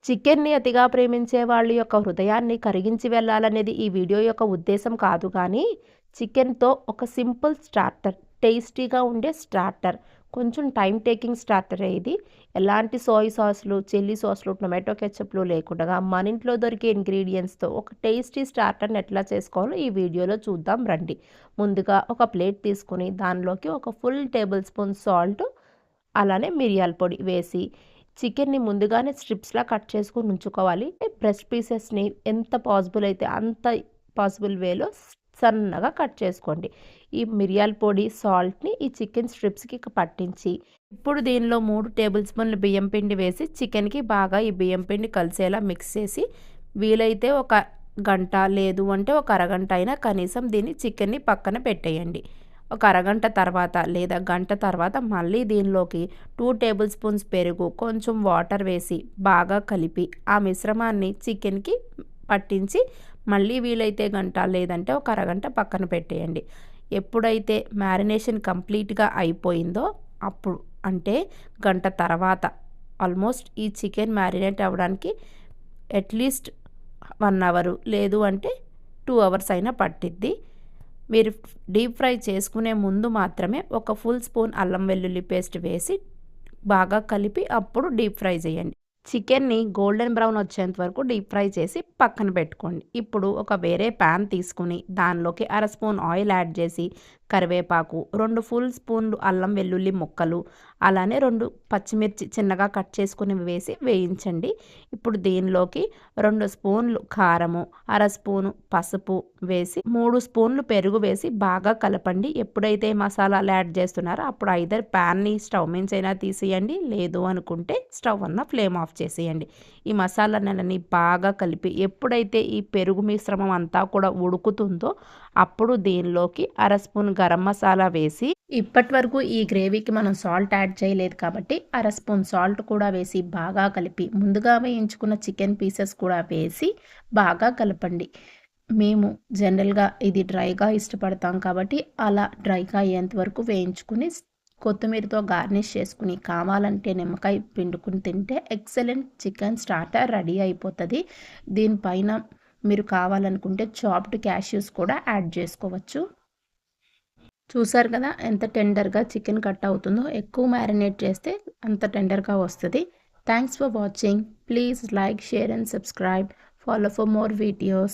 చికెన్‌ని అతిగా ప్రేమించే వాళ్ళ యొక్క హృదయాన్ని కరిగించి వెళ్ళాలనేది ఈ వీడియో యొక్క ఉద్దేశ్యం కాదు కానీ, చికెన్‌తో ఒక సింపుల్ స్టార్టర్, టేస్టీగా ఉండే స్టార్టర్, కొంచెం టైమ్ టేకింగ్ స్టార్టరే ఇది. ఎలాంటి సోయ్ సాస్‌లు, చిల్లీ సాస్‌లు, టొమాటో కెచప్‌లు లేకుండగా మన ఇంట్లో దొరికే ఇంగ్రీడియెంట్స్‌తో ఒక టేస్టీ స్టార్టర్‌ని ఎట్లా చేసుకోవాలో ఈ వీడియోలో చూద్దాం రండి. ముందుగా ఒక ప్లేట్ తీసుకొని దానిలోకి ఒక ఫుల్ టేబుల్ స్పూన్ సాల్ట్, అలానే మిరియాల పొడి వేసి చికెన్‌ని ముందుగానే స్ట్రిప్స్‌లా కట్ చేసుకొని ఉంచుకోవాలి. బ్రెస్ట్ పీసెస్‌ని ఎంత పాసిబుల్ అయితే అంత పాసిబుల్ వేలో సన్నగా కట్ చేసుకోండి. ఈ మిరియాల పొడి, సాల్ట్‌ని ఈ చికెన్ స్ట్రిప్స్‌కి పట్టించి, ఇప్పుడు దీనిలో 3 టేబుల్ స్పూన్ల బియ్యం పిండి వేసి చికెన్‌కి బాగా ఈ బియ్యం పిండి కలిసేలా మిక్స్ చేసి, వీలైతే ఒక గంట లేదు అంటే ఒక అరగంట అయినా కనీసం దీన్ని చికెన్‌ని పక్కన పెట్టేయండి. ఒక అరగంట తర్వాత లేదా గంట తర్వాత మళ్ళీ దీనిలోకి 2 టేబుల్ స్పూన్స్ పెరుగు, కొంచెం వాటర్ వేసి బాగా కలిపి ఆ మిశ్రమాన్ని చికెన్‌కి పట్టించి మళ్ళీ వీలైతే గంట లేదంటే ఒక అరగంట పక్కన పెట్టేయండి. ఎప్పుడైతే మ్యారినేషన్ కంప్లీట్‌గా అయిపోయిందో అప్పుడు అంటే గంట తర్వాత ఆల్మోస్ట్ ఈ చికెన్ మ్యారినేట్ అవ్వడానికి అట్‌లీస్ట్ 1 అవర్ లేదు అంటే 2 అవర్స్ అయినా పట్టిద్ది. మీరు డీప్ ఫ్రై చేసుకునే ముందు మాత్రమే ఒక ఫుల్ స్పూన్ అల్లం వెల్లుల్లి పేస్ట్ వేసి బాగా కలిపి అప్పుడు డీప్ ఫ్రై చేయండి. చికెన్‌ని గోల్డెన్ బ్రౌన్ వచ్చేంత వరకు డీప్ ఫ్రై చేసి పక్కన పెట్టుకోండి. ఇప్పుడు ఒక వేరే పాన్ తీసుకొని దానిలోకి అర స్పూన్ ఆయిల్ యాడ్ చేసి కరివేపాకు, 2 ఫుల్ స్పూన్లు అల్లం వెల్లుల్లి ముక్కలు, అలానే 2 పచ్చిమిర్చి చిన్నగా కట్ చేసుకొని వేసి వేయించండి. ఇప్పుడు దీనిలోకి 2 స్పూన్లు కారము, అర స్పూను పసుపు వేసి 3 స్పూన్లు పెరుగు వేసి బాగా కలపండి. ఎప్పుడైతే మసాలాలు యాడ్ చేస్తున్నారో అప్పుడు ఐదర్ ప్యాన్‌ని స్టవ్ మించైనా తీసేయండి. లేదు అనుకుంటే స్టవ్ అన్న ఫ్లేమ్ ఆఫ్ చేసేయండి. ఈ మసాలాలన్నీ బాగా కలిపి ఎప్పుడైతే ఈ పెరుగు మిశ్రమం అంతా కూడా ఉడుకుతుందో అప్పుడు దీనిలోకి అర స్పూన్ గరం మసాలా వేసి, ఇప్పటి వరకు ఈ గ్రేవీకి మనం సాల్ట్ యాడ్ చేయలేదు కాబట్టి అర స్పూన్ సాల్ట్ కూడా వేసి బాగా కలిపి ముందుగా వేయించుకున్న చికెన్ పీసెస్ కూడా వేసి బాగా కలపండి. మేము జనరల్‌గా ఇది డ్రైగా ఇష్టపడతాం కాబట్టి అలా డ్రైగా అయ్యేంత వరకు వేయించుకుని కొత్తిమీరతో గార్నిష్ చేసుకుని కావాలంటే నిమ్మకాయ పిండుకుని తింటే ఎక్సలెంట్ చికెన్ స్టార్టర్ రెడీ అయిపోతుంది. దీనిపైన మీరు కావాలనుకుంటే చాప్డ్ క్యాష్యూస్ కూడా యాడ్ చేసుకోవచ్చు. చూసారు కదా ఎంత టెండర్‌గా చికెన్ కట్ అవుతుందో. ఎక్కువ మ్యారినేట్ చేస్తే అంత టెండర్‌గా వస్తది. Thanks for watching. Please like, share and subscribe. Follow for more videos.